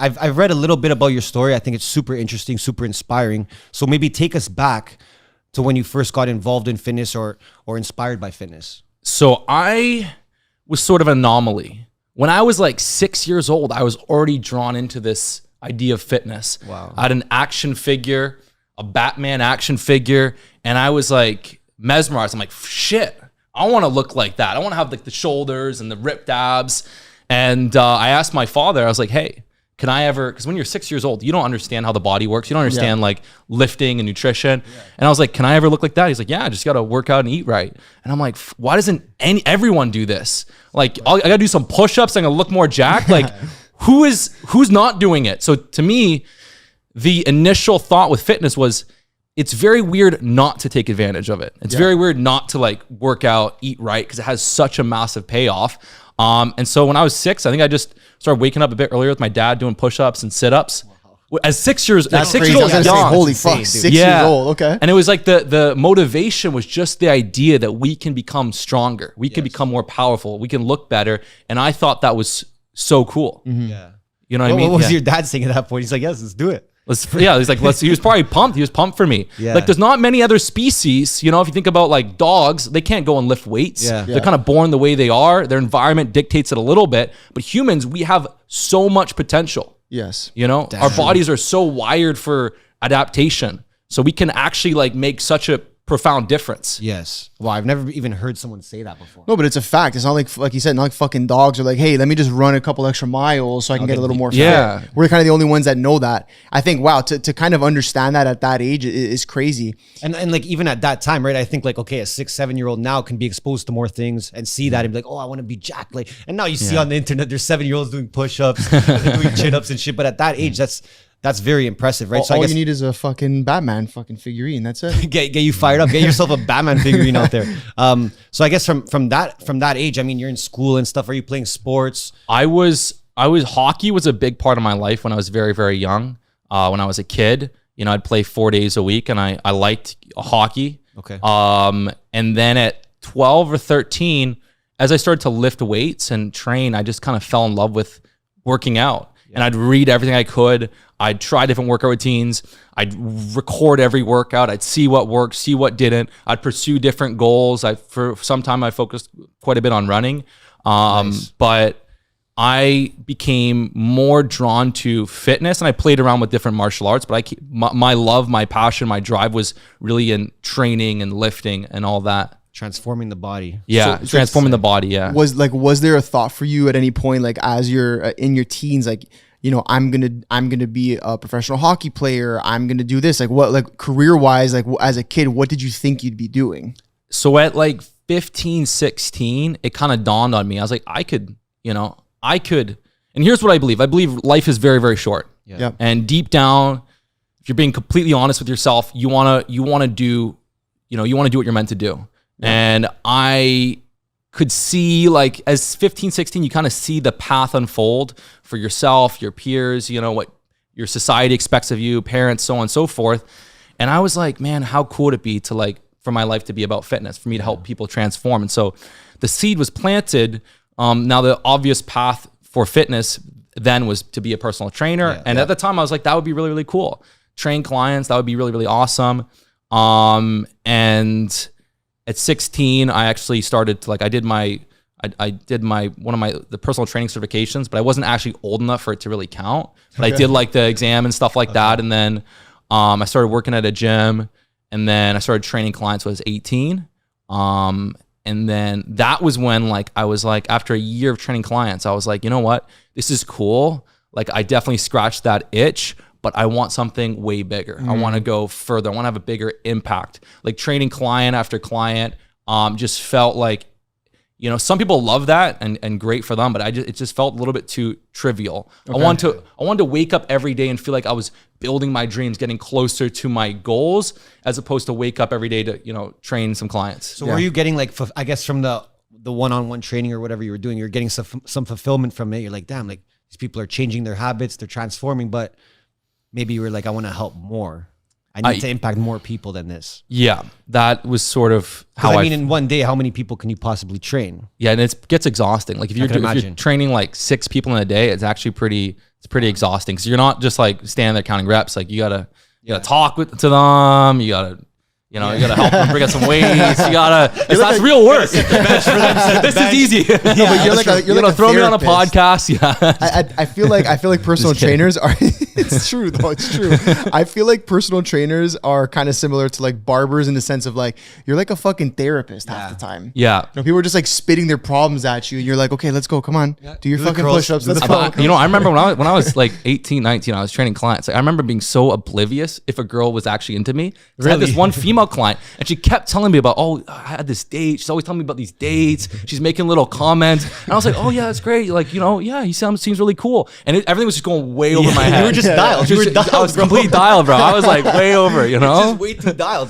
I've read a little bit about your story. I think it's super interesting, super inspiring. So maybe take us back to when you first got involved in fitness or inspired by fitness. So I was sort of an anomaly. When I was like 6 years old, I was already drawn into this idea of fitness. Wow. I had an action figure, a Batman action figure, and I was like mesmerized. I'm like, shit, I want to look like that. I want to have like the shoulders and the ripped abs. And I asked my father, I was like, hey, can I ever, because when you're 6 years old, you don't understand how the body works. You don't understand like lifting and nutrition. Yeah. And I was like, can I ever look like that? He's like, yeah, I just got to work out and eat right. And I'm like, why doesn't everyone do this? Like, I got to do some push-ups. I'm going to look more jacked. Like, who's not doing it? So to me, the initial thought with fitness was, it's very weird not to take advantage of it. It's very weird not to like work out, eat right, because it has such a massive payoff. And so when I was 6, I think I just started waking up a bit earlier with my dad doing push-ups and sit-ups. As 6 years, That's like 6 crazy. years old, I was gonna say, young. holy fuck, 6 years old. Okay. And it was like the motivation was just the idea that we can become stronger. We can become more powerful. We can look better. And I thought that was so cool. Yeah. You know what I mean? What was your dad saying at that point? He's like, yes, let's do it. He's like, he was probably pumped. He was pumped for me. Yeah. Like, there's not many other species, you know, if you think about like dogs, they can't go and lift weights. Yeah. They're kind of born the way they are. Their environment dictates it a little bit. But humans, we have so much potential. Yes. You know, our bodies are so wired for adaptation. So we can actually like make such a profound difference. Yes. Wow, I've never even heard someone say that before. No, but it's a fact. It's not like you said, not like fucking dogs are like, hey, let me just run a couple extra miles so I can get a little more fit. Yeah. We're kind of the only ones that know that. I think, wow, to kind of understand that at that age is crazy. And like even at that time, right? I think like, okay, a 6, 7-year-old now can be exposed to more things and see that and be like, oh, I want to be jacked. Like, and now you see on the internet, there's 7-year-olds doing push-ups, doing chin-ups and shit. But at that age, that's very impressive, right? All, I guess you need is a fucking Batman fucking figurine. That's it. get you fired up. Get yourself a Batman figurine out there. So I guess from that age, I mean, you're in school and stuff. Are you playing sports? Hockey was a big part of my life when I was very, very young. When I was a kid, you know, I'd play 4 days a week and I liked hockey. Okay. And then at 12 or 13, as I started to lift weights and train, I just kind of fell in love with working out. And I'd read everything I could. I'd try different workout routines. I'd record every workout. I'd see what worked, see what didn't. I'd pursue different goals. For some time, I focused quite a bit on running. Nice. But I became more drawn to fitness, and I played around with different martial arts. But my love, my passion, my drive was really in training and lifting and all that. Transforming the body. Yeah, So transforming the body. Yeah. Was there a thought for you at any point, like as you're in your teens, like, you know, I'm gonna be a professional hockey player. I'm gonna do this. Like, what, like career wise, like as a kid, what did you think you'd be doing? So at like 15, 16, it kind of dawned on me. I was like, I could. And here's what I believe. I believe life is very, very short. Yeah. Yep. And deep down, if you're being completely honest with yourself, you wanna do what you're meant to do. Yeah. And I could see, like, as 15, 16, you kind of see the path unfold for yourself, your peers, you know, what your society expects of you, parents, so on and so forth. And I was like, man, how cool would it be to, like, for my life to be about fitness, for me to help people transform. And so the seed was planted. Now the obvious path for fitness then was to be a personal trainer. Yeah. And at the time I was like, that would be really, really cool. Train clients, that would be really, really awesome. And at 16, I actually started to, like, I did my the personal training certifications, but I wasn't actually old enough for it to really count. But I did like the exam and stuff like that. And then I started working at a gym, and then I started training clients when I was 18. And then that was when, like, I was like, after a year of training clients, I was like, you know what? This is cool. Like, I definitely scratched that itch, but I want something way bigger. I want to go further. I want to have a bigger impact. Like, training client after client just felt like, you know, some people love that and great for them, but it just felt a little bit too trivial. Okay. I wanted to wake up every day and feel like I was building my dreams, getting closer to my goals, as opposed to wake up every day to, you know, train some clients. So were you getting, like, I guess from the one-on-one training or whatever you were doing, you're getting some fulfillment from it. You're like, damn, like, these people are changing their habits, they're transforming, but maybe you were like, I want to help more. I need to impact more people than this. Yeah, that was sort of how I mean, in one day, how many people can you possibly train? Yeah, and it gets exhausting. Like, if you're training like 6 people in a day, it's actually pretty it's pretty exhausting because you're not just like standing there counting reps. Like you gotta talk to them. You gotta help them bring up some weights. That's real work. This is easy. No, but you're like a throw me on a therapist. podcast. Yeah. I feel like personal trainers are. It's true though. It's true. I feel like personal trainers are kind of similar to like barbers in the sense of like you're like a fucking therapist half the time. Yeah. You know, people are just like spitting their problems at you, and you're like, okay, let's go. Come on, do your Do the fucking curls, push-ups. do the Let's fucking go. You know, I remember when I was like 18, 19, I was training clients. Like, I remember being so oblivious if a girl was actually into me. I had this one female client, and she kept telling me about, oh, I had this date. She's always telling me about these dates. She's making little comments, and I was like, oh yeah, that's great. Like, yeah, he seems really cool. And everything was just going way over my head. You were just dialed. You were dialed, I was bro. complete dialed, bro. I was like way over. You know. Just way too dialed.